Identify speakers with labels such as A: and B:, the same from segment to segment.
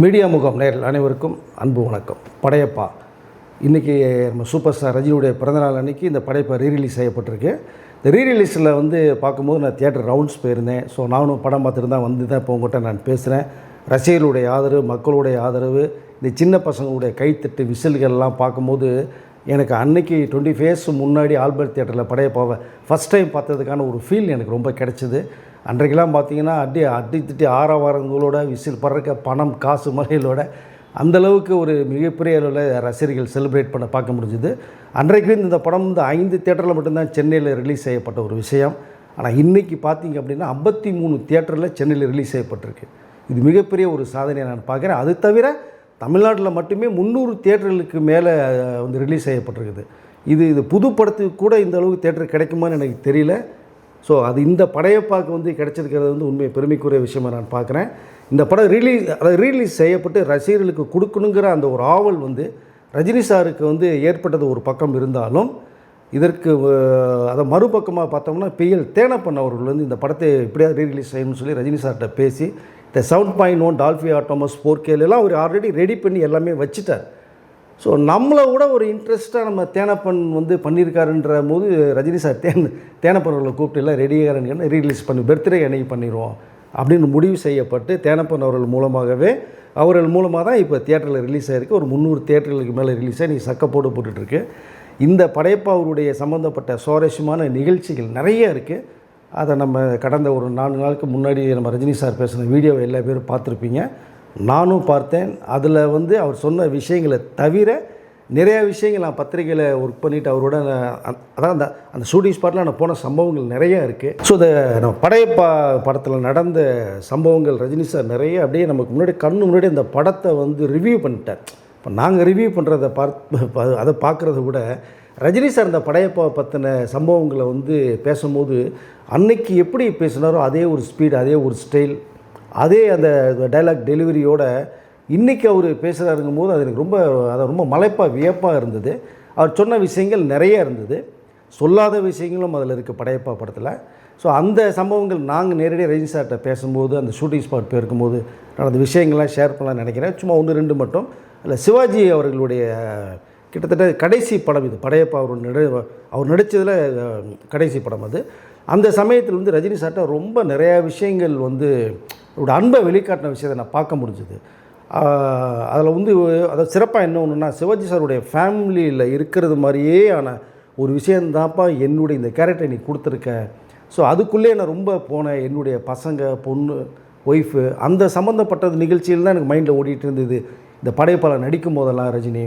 A: Media முகம் நேரில் அனைவருக்கும் அன்பு வணக்கம். படையப்பா இன்றைக்கி நம்ம சூப்பர் ஸ்டார் ரஜினியுடைய பிறந்தநாள் அன்றைக்கி இந்த படைப்பை ரீரிலீஸ் செய்யப்பட்டிருக்கு. இந்த ரீரிலீஸில் பார்க்கும்போது நான் தியேட்டர் ரவுண்ட்ஸ் போயிருந்தேன். ஸோ நானும் படம் பார்த்துட்டு தான் இப்போ உங்கள்கிட்ட நான் பேசுகிறேன். ரசிகர்களுடைய ஆதரவு, மக்களுடைய ஆதரவு, இந்த சின்ன பசங்களுடைய கைத்தட்டு விசில்கள்லாம் பார்க்கும்போது எனக்கு அன்றைக்கி 20 இயர்ஸ் முன்னாடி ஆல்பர்ட் தியேட்டரில் படையப்பாவை ஃபஸ்ட் டைம் பார்த்ததுக்கான ஒரு ஃபீல் எனக்கு ரொம்ப கிடச்சிது. அன்றைக்கெல்லாம் பார்த்திங்கன்னா அடி திட்டி ஆரவாரங்களோட விசில் பறக்க பணம் காசு மலைகளோட அந்தளவுக்கு ஒரு மிகப்பெரிய அளவில் ரசிகர்கள் செலிப்ரேட் பண்ண பார்க்க முடிஞ்சுது. அன்றைக்கு இந்த படம் 5 தியேட்டரில் மட்டும்தான் சென்னையில் ரிலீஸ் செய்யப்பட்ட ஒரு விஷயம். ஆனால் இன்றைக்கி பார்த்திங்க அப்படின்னா 53 தியேட்டரில் சென்னையில் ரிலீஸ் செய்யப்பட்டிருக்கு. இது மிகப்பெரிய ஒரு சாதனையை நான் பார்க்குறேன். அது தவிர தமிழ்நாட்டில் மட்டுமே 300 தியேட்டர்களுக்கு மேலே ரிலீஸ் செய்யப்பட்டிருக்குது. இது புது படத்துக்கு கூட இந்த அளவுக்கு தியேட்டர் கிடைக்குமான்னு எனக்கு தெரியல. ஸோ அது இந்த படையப்பாக்கு கிடைச்சிருக்கிறது உண்மை பெருமைக்குரிய விஷயமாக நான் பார்க்குறேன். இந்த படம் ரீலீஸ் செய்யப்பட்டு ரசிகர்களுக்கு கொடுக்கணுங்கிற அந்த ஒரு ஆவல் ரஜினி சாருக்கு ஏற்பட்டது ஒரு பக்கம் இருந்தாலும், இதற்கு அதை மறுபக்கமாக பார்த்தோம்னா PL தேனப்பன் அவர்கள் இந்த படத்தை எப்படியாவது ரீலீஸ் செய்யணும்னு சொல்லி ரஜினி சார்கிட்ட பேசி இந்த 7.1 டால்ஃபி ஆட்டோமஸ் 4K எல்லாம் அவர் ஆல்ரெடி ரெடி பண்ணி எல்லாமே வச்சுட்டார். ஸோ நம்மளை விட ஒரு இன்ட்ரெஸ்ட்டாக நம்ம தேனப்பன் பண்ணியிருக்காருன்ற போது ரஜினி சார் தேனப்பன் அவர்களை கூப்பிட்டு எல்லாம் ரெடியாகிறன்னு ரீலீஸ் பண்ணி பர்த்டே அன்னைக்கு பண்ணிடுவோம் அப்படின்னு முடிவு செய்யப்பட்டு தேனப்பன் அவர்கள் மூலமாக தான் இப்போ தியேட்டரில் ரிலீஸ் ஆகிருக்கு. ஒரு 300 தியேட்டர்களுக்கு மேலே ரிலீஸ் ஆகி சக்கப்போடு போட்டுட்ருக்கு. இந்த படையப்பா அவருடைய சம்மந்தப்பட்ட சுவாரஸ்யமான நிகழ்ச்சிகள் நிறைய இருக்குது. அதை நம்ம கடந்த ஒரு 4 நாளுக்கு முன்னாடி நம்ம ரஜினி சார் பேசின வீடியோவை எல்லா பேரும் பார்த்துருப்பீங்க. நானும் பார்த்தேன். அதில் அவர் சொன்ன விஷயங்களை தவிர நிறையா விஷயங்கள் நான் பத்திரிகையில் ஒர்க் பண்ணிவிட்டு அவரோட அதான் அந்த ஷூட்டிங் ஸ்பாட்டில் நான் போன சம்பவங்கள் நிறையா இருக்குது. ஸோ நம்ம படையப்பா படத்தில் நடந்த சம்பவங்கள் ரஜினி சார் நிறைய அப்படியே நமக்கு முன்னாடி முன்னாடி அந்த படத்தை ரிவ்யூ பண்ணிட்டார். இப்போ நாங்கள் ரிவ்யூ பண்ணுறதை அதை பார்க்குறத விட ரஜினி சார் இந்த படையப்பா பற்றின சம்பவங்களை பேசும்போது அன்னைக்கு எப்படி பேசினாரோ அதே ஒரு ஸ்பீடு, அதே ஒரு ஸ்டைல், அதே அந்த டைலாக் டெலிவரியோட இன்றைக்கி அவர் பேசுகிறாருங்கும் போது அது எனக்கு ரொம்ப மலைப்பாக வியப்பாக இருந்தது. அவர் சொன்ன விஷயங்கள் நிறைய இருந்தது, சொல்லாத விஷயங்களும் அதில் இருக்குது படையப்பா படத்தில். ஸோ அந்த சம்பவங்கள் நாங்கள் நேரடியாக ரஜினி சார்கிட்ட பேசும்போது அந்த ஷூட்டிங் ஸ்பாட் போயிருக்கும்போது நடந்த விஷயங்கள்லாம் ஷேர் பண்ணலான்னு நினைக்கிறேன். சும்மா 1-2 மட்டும். அதில் சிவாஜி அவர்களுடைய கிட்டத்தட்ட கடைசி படம் இது படையப்பா. அவர் நடித்ததில் கடைசி படம் அது. அந்த சமயத்தில் ரஜினி சார்கிட்ட ரொம்ப நிறையா விஷயங்கள் அவரோட அன்பை வெளிக்காட்டின விஷயத்தை நான் பார்க்க முடிஞ்சுது. அதில் அதை சிறப்பாக என்ன ஒன்றுனா, சிவாஜி சாருடைய ஃபேமிலியில் இருக்கிறது மாதிரியே ஆன ஒரு விஷயந்தாப்பா என்னுடைய இந்த கேரக்டரை நீ கொடுத்துருக்க. ஸோ அதுக்குள்ளே நான் ரொம்ப போனேன். என்னுடைய பசங்க, பொண்ணு, ஒய்ஃபு அந்த சம்மந்தப்பட்டது நிகழ்ச்சியில் தான் எனக்கு மைண்டில் ஓடிட்டு இருந்தது. இந்த படையப்பால் நடிக்கும் போதெல்லாம் ரஜினி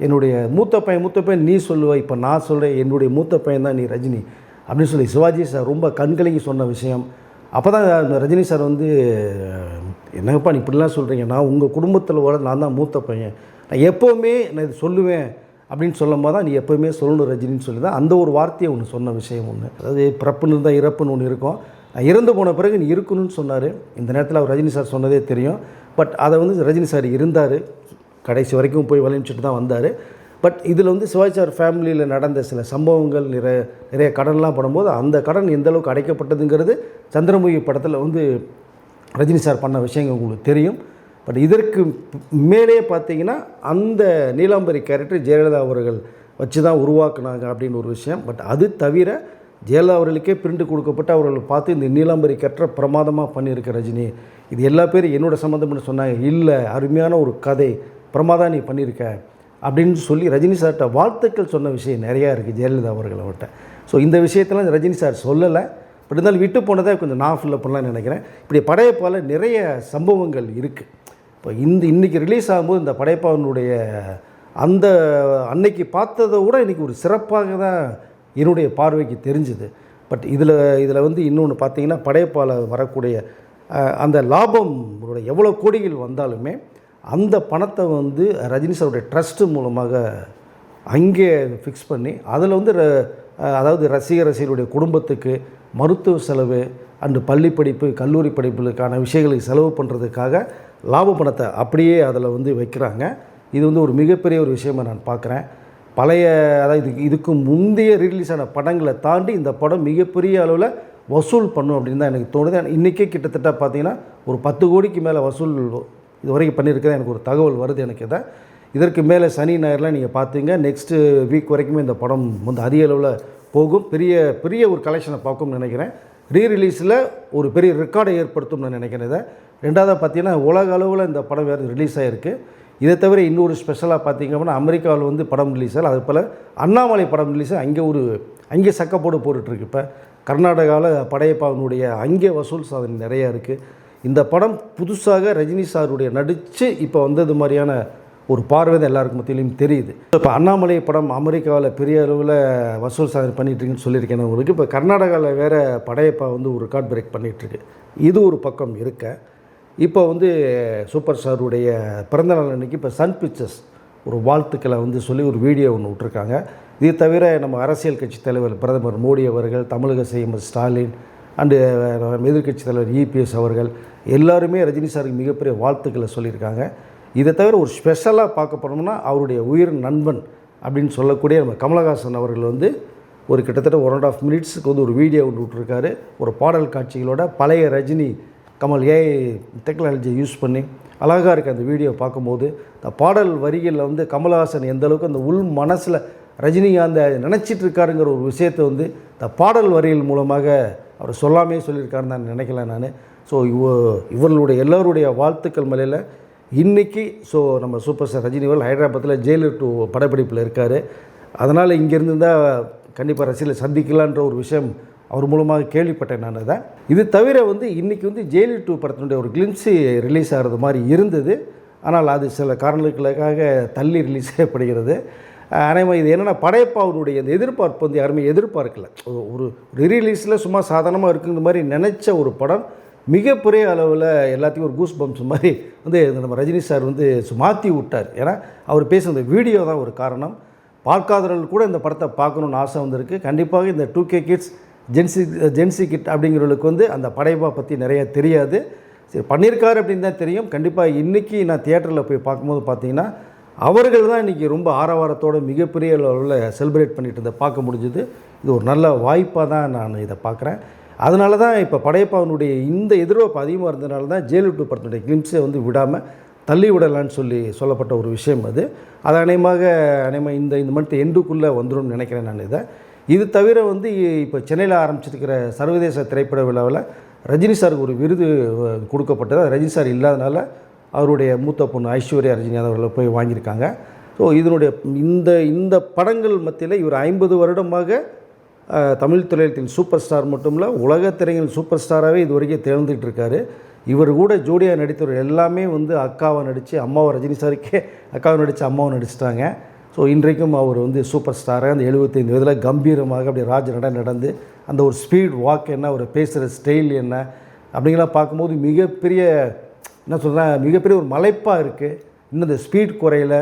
A: என்னுடைய மூத்த பையன் நீ சொல்லுவ, இப்போ நான் சொல்கிறேன் என்னுடைய மூத்த பையன் தான் நீ ரஜினி அப்படின்னு சொல்லி சிவாஜி சார் ரொம்ப கண்கலங்கி சொன்ன விஷயம். அப்போ தான் ரஜினி சார் என்னங்கப்பா நீ இப்படிலாம் சொல்கிறீங்க, நான் உங்கள் குடும்பத்தில் நான் தான் மூத்த பையன், நான் எப்போவுமே நான் இது சொல்லுவேன் அப்படின்னு சொல்லும் போது தான் நீ எப்போவுமே சொல்லணும் ரஜினின்னு சொல்லி தான் அந்த ஒரு வார்த்தையை சொன்ன விஷயம் அதாவது பிறப்புன்னு இருந்தால் இறப்புன்னு ஒன்று இருக்கும். நான் இறந்து போன பிறகு நீ இருக்கணும்னு சொன்னார். இந்த நேரத்தில் அவர் ரஜினி சார் சொன்னதே தெரியும். பட் அதை ரஜினி சார் இருந்தார், கடைசி வரைக்கும் போய் வலிமிச்சுட்டு தான் வந்தார். பட் இதில் சிவாஜி சார் ஃபேமிலியில் நடந்த சில சம்பவங்கள் நிறைய கடன்லாம் படும்போது அந்த கடன் எந்தளவுக்கு அடைக்கப்பட்டதுங்கிறது சந்திரமுகி படத்தில் ரஜினி சார் பண்ண விஷயங்கள் உங்களுக்கு தெரியும். பட் இதற்கு மேலே பார்த்தீங்கன்னா அந்த நீலாம்பரி கேரக்டர் ஜெயலலிதா அவர்கள் வச்சு தான் உருவாக்குனாங்க அப்படின்னு ஒரு விஷயம். பட் அது தவிர ஜெயலலிதா அவர்களுக்கே பிரிண்ட் கொடுக்கப்பட்டு அவர்கள் பார்த்து இந்த நீலாம்பரி கேரக்டரை பிரமாதமாக பண்ணியிருக்க ரஜினி, இது எல்லா பேரும் என்னோட சம்மந்தம்னு சொன்னாங்க. இல்லை, அருமையான ஒரு கதை, பிரமாதம் நீ பண்ணியிருக்க அப்படின்னு சொல்லி ரஜினி சார்கிட்ட வாழ்த்துக்கள் சொன்ன விஷயம் நிறையா இருக்குது ஜெயலலிதா அவர்கள்ட்ட. ஸோ இந்த விஷயத்தெல்லாம் ரஜினி சார் சொல்லலை. பட் இருந்தாலும் விட்டு போனதை கொஞ்சம் நான் ஃபில்லப் பண்ணலான்னு நினைக்கிறேன். இப்படி படையப்பால் நிறைய சம்பவங்கள் இருக்குது. இப்போ இன்றைக்கி ரிலீஸ் ஆகும்போது இந்த படையப்பாவினுடைய அந்த அன்னைக்கு பார்த்ததை விட இன்றைக்கி ஒரு சிறப்பாக தான் என்னுடைய பார்வைக்கு தெரிஞ்சுது. பட் இதில் இன்னொன்று பார்த்தீங்கன்னா படையப்பால் வரக்கூடிய அந்த லாபம் எவ்வளோ கோடிகள் வந்தாலுமே அந்த பணத்தை ரஜினி சாருடைய ட்ரஸ்ட்டு மூலமாக அங்கே ஃபிக்ஸ் பண்ணி அதில் அதாவது ரசிகர்களுடைய குடும்பத்துக்கு மருத்துவ செலவு அண்டு பள்ளி படிப்பு, கல்லூரி படிப்புகளுக்கான விஷயங்களுக்கு செலவு பண்ணுறதுக்காக லாப பணத்தை அப்படியே அதில் வைக்கிறாங்க. இது ஒரு மிகப்பெரிய ஒரு விஷயமாக நான் பார்க்குறேன். பழைய அதாவது இதுக்கு முந்தைய ரிலீஸ் ஆன படங்களை தாண்டி இந்த படம் மிகப்பெரிய அளவில் வசூல் பண்ணும் அப்படின்னு தான் எனக்கு தோணுது. இன்றைக்கே கிட்டத்தட்ட பார்த்திங்கன்னா ஒரு 10 கோடிக்கு மேலே வசூல் இது வரைக்கும் பண்ணியிருக்கிறேன், எனக்கு ஒரு தகவல் வருது எனக்கு இதை. இதற்கு மேலே சனி ஞாயிறுலாம் நீங்கள் பார்த்தீங்க நெக்ஸ்ட்டு வீக் வரைக்குமே இந்த படம் வந்து அதிக அளவில் போகும், பெரிய பெரிய ஒரு கலெக்ஷனை பார்க்கும்னு நினைக்கிறேன். ரீரிலீஸில் ஒரு பெரிய ரெக்கார்டை ஏற்படுத்தும்னு நான் நினைக்கிறேன். இதை ரெண்டாவதாக பார்த்தீங்கன்னா உலக அளவில் இந்த படம் வேறு ரிலீஸ் ஆகிருக்கு. இதை தவிர இன்னொரு ஸ்பெஷலாக பார்த்தீங்க அப்படின்னா அமெரிக்காவில் வந்து படம் ரிலீஸ் ஆகல, அது போல் அண்ணாமலை படம் ரிலீஸ் அங்கே சக்கப்போடு போட்டுட்ருக்கு. இப்போ கர்நாடகாவில் படையப்பாவினுடைய அங்கே வசூல் சாதனை நிறையா இருக்குது. இந்த படம் புதுசாக ரஜினி சாருடைய நடித்து இப்போ வந்தது மாதிரியான ஒரு பார்வை தான் எல்லாருக்கும் மத்தியிலையும் தெரியுது. இப்போ அண்ணாமலை படம் அமெரிக்காவில் பெரிய அளவில் வசூல் சாதனை பண்ணிகிட்ருக்குன்னு சொல்லியிருக்கேன் உங்களுக்கு. இப்போ கர்நாடகாவில் வேறு படையப்பா வந்து ஒரு ரெக்கார்ட் பிரேக் பண்ணிகிட்ருக்கு. இது ஒரு பக்கம் இருக்க, இப்போ வந்து சூப்பர் ஸ்டாருடைய பிறந்தநாள் அன்றைக்கி இப்போ சன் பிக்சர்ஸ் ஒரு வாழ்த்துக்களை வந்து சொல்லி ஒரு வீடியோ ஒன்று விட்ருக்காங்க. இது தவிர நம்ம அரசியல் கட்சி தலைவர் பிரதமர் மோடி அவர்கள், தமிழக சிஎம் ஸ்டாலின் அண்டு எதிர்கட்சி தலைவர் இபிஎஸ் அவர்கள் எல்லாருமே ரஜினி சாருக்கு மிகப்பெரிய வாழ்த்துக்களை சொல்லியிருக்காங்க. இதை தவிர ஒரு ஸ்பெஷலாக பார்க்க போனோம்னா அவருடைய உயிர் நண்பன் அப்படின்னு சொல்லக்கூடிய நம்ம கமலஹாசன் அவர்கள் வந்து ஒரு கிட்டத்தட்ட 1.5 மினிட்ஸுக்கு வந்து ஒரு வீடியோ ஒன்று விட்டுருக்காரு. ஒரு பாடல் காட்சிகளோட பழைய ரஜினி கமல் டெக்னாலஜியை யூஸ் பண்ணி அழகாக இருக்குது அந்த வீடியோ பார்க்கும்போது. இந்த பாடல் வரிகளில் வந்து கமலஹாசன் எந்த அளவுக்கு அந்த உள் மனசில் ரஜினிகாந்தை நினச்சிட்டு இருக்காருங்கிற ஒரு விஷயத்தை வந்து இந்த பாடல் வரிகள் மூலமாக அவர் சொல்லாமே சொல்லியிருக்காருன்னு நான் நினைக்கல நான். ஸோ இவர்களுடைய எல்லோருடைய வாழ்த்துக்கள் மேலையில் இன்றைக்கி நம்ம சூப்பர் ஸ்டார் ரஜினி அவர்கள் ஹைதராபாத்தில் ஜெயிலர் 2 படப்பிடிப்பில் இருக்கார். அதனால் இங்கேருந்து தான் கண்டிப்பாக ரசிகர்களை சந்திக்கலான்ற ஒரு விஷயம் அவர் மூலமாக கேள்விப்பட்டேன் நான். அதை இது தவிர வந்து இன்றைக்கி வந்து ஜெயிலர் 2 படத்தினுடைய ஒரு கிளிம்ஸு ரிலீஸ் ஆகிறது மாதிரி இருந்தது. ஆனால் அது சில காரணங்களுக்காக தள்ளி ரிலீஸ் செய்யப்படுகிறது. ஆனால் இது என்னென்னா படையப்பாவுடைய இந்த எதிர்பார்ப்பு வந்து யாருமே எதிர்பார்க்கல. ஒரு ரீரிலீஸில் சும்மா சாதாரணமாக இருக்குங்கிற மாதிரி நினச்ச ஒரு படம் மிகப்பெரிய அளவில் எல்லாத்தையும் ஒரு கூஸ் பம்ப்ஸ் மாதிரி வந்து நம்ம ரஜினி சார் வந்து மாற்றி விட்டார். ஏன்னா அவர் பேசுகிற இந்த வீடியோ தான் ஒரு காரணம். பார்க்காதவர்கள் கூட இந்த படத்தை பார்க்கணுன்னு ஆசை வந்திருக்கு. கண்டிப்பாக இந்த 2K கிட்ஸ் ஜென்சி கிட் அப்படிங்கிறவங்களுக்கு வந்து அந்த படையப்பா பற்றி நிறைய தெரியாது. சரி பண்ணியிருக்காரு அப்படின்னு தான் தெரியும். கண்டிப்பாக இன்றைக்கி நான் தியேட்டரில் போய் பார்க்கும்போது பார்த்தீங்கன்னா அவர்கள் தான் இன்றைக்கி ரொம்ப ஆரவாரத்தோடு மிகப்பெரிய அளவில் செலிப்ரேட் பண்ணிட்டு இருந்த பார்க்க முடிஞ்சுது. இது ஒரு நல்ல வாய்ப்பாக தான் நான் இதை பார்க்குறேன். அதனால தான் இப்போ படையப்பாவினுடைய இந்த எதிர்பார்ப்பு அதிகமாக இருந்ததுனால தான் ஜெயிலர் 2 படத்தினுடைய கிளிம்ஸை வந்து விடாமல் தள்ளி விடலான்னு சொல்லப்பட்ட ஒரு விஷயம் அது. அது அநேகமாக இந்த மந்த் எண்டுக்குள்ளே வந்துடும் நினைக்கிறேன் நான் இதை. இது தவிர வந்து இப்போ சென்னையில் ஆரம்பிச்சிருக்கிற சர்வதேச திரைப்பட விழாவில் ரஜினி சாருக்கு ஒரு விருது கொடுக்கப்பட்டது. ரஜினி சார் இல்லாதனால அவருடைய மூத்த பொண்ணு ஐஸ்வர்யா ரஜினி அவர்களை போய் வாங்கியிருக்காங்க. ஸோ இதனுடைய இந்த படங்கள் மத்தியில் இவர் 50 வருடமாக தமிழ் திரையுலகத்தின் சூப்பர் ஸ்டார் மட்டும் இல்லை உலக திரையின் சூப்பர் ஸ்டாராகவே இது வரைக்கும் தேர்ந்துட்டு இருக்காரு. இவர் கூட ஜோடியாக நடித்தவர் எல்லாமே வந்து அக்காவை நடித்து அம்மாவை ரஜினி சாருக்கே அக்காவை நடித்து அம்மாவை நடிச்சிட்டாங்க. ஸோ இன்றைக்கும் அவர் வந்து சூப்பர் ஸ்டாராக அந்த 75 வயதில் கம்பீரமாக அப்படி நடந்து அந்த ஒரு ஸ்பீட் வாக் என்ன, அவர் பேசுகிற ஸ்டைல் என்ன அப்படிங்கலாம் பார்க்கும்போது மிகப்பெரிய மிகப்பெரிய ஒரு மலைப்பாக இருக்குது. இன்னும் இந்த ஸ்பீட் குறையல,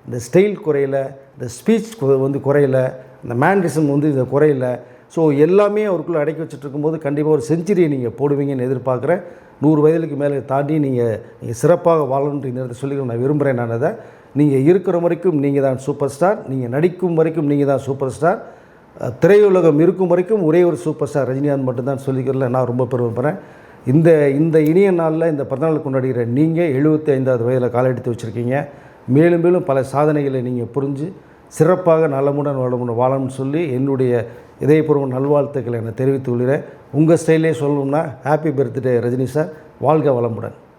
A: இந்த ஸ்டைல் குறையல, இந்த ஸ்பீச் வந்து குறையல, இந்த மேனரிசம் வந்து இதை குறையல. ஸோ எல்லாமே அவருக்குள்ளே அடக்கி வச்சுட்டு இருக்கும்போது கண்டிப்பாக ஒரு செஞ்சுரியை நீங்கள் போடுவீங்கன்னு எதிர்பார்க்குறேன். 100 வயதுக்கு மேலே தாண்டி நீங்கள் சிறப்பாக வாழணுன்ற நேரத்தை சொல்லி நான் விரும்புகிறேன். நான் அதை நீங்கள் இருக்கிற வரைக்கும் நீங்கள் தான் சூப்பர் ஸ்டார், நீங்கள் நடிக்கும் வரைக்கும் நீங்கள் தான் சூப்பர் ஸ்டார், திரையுலகம் இருக்கும் வரைக்கும் ஒரே ஒரு சூப்பர் ஸ்டார் ரஜினிகாந்த் மட்டும்தான் சொல்லிக்கிறதுல நான் ரொம்ப பெருமைப்படுறேன். இந்த இனிய நாளில் இந்த பிறந்தநாள் கொண்டாடுகிற நீங்கள் 75வது வயதில் காலெடுத்து வச்சுருக்கீங்க. மேலும் மேலும் பல சாதனைகளை நீங்கள் புரிஞ்சு சிறப்பாக நலமுடன் வளமுடன் வாழணும்னு சொல்லி என்னுடைய இதயபூர்வ நல்வாழ்த்துக்களை நான் தெரிவித்து கொள்கிறேன். உங்கள் ஸ்டைலே சொல்லணும்னா ஹாப்பி பர்த்டே ரஜினி சார், வாழ்க வளமுடன்.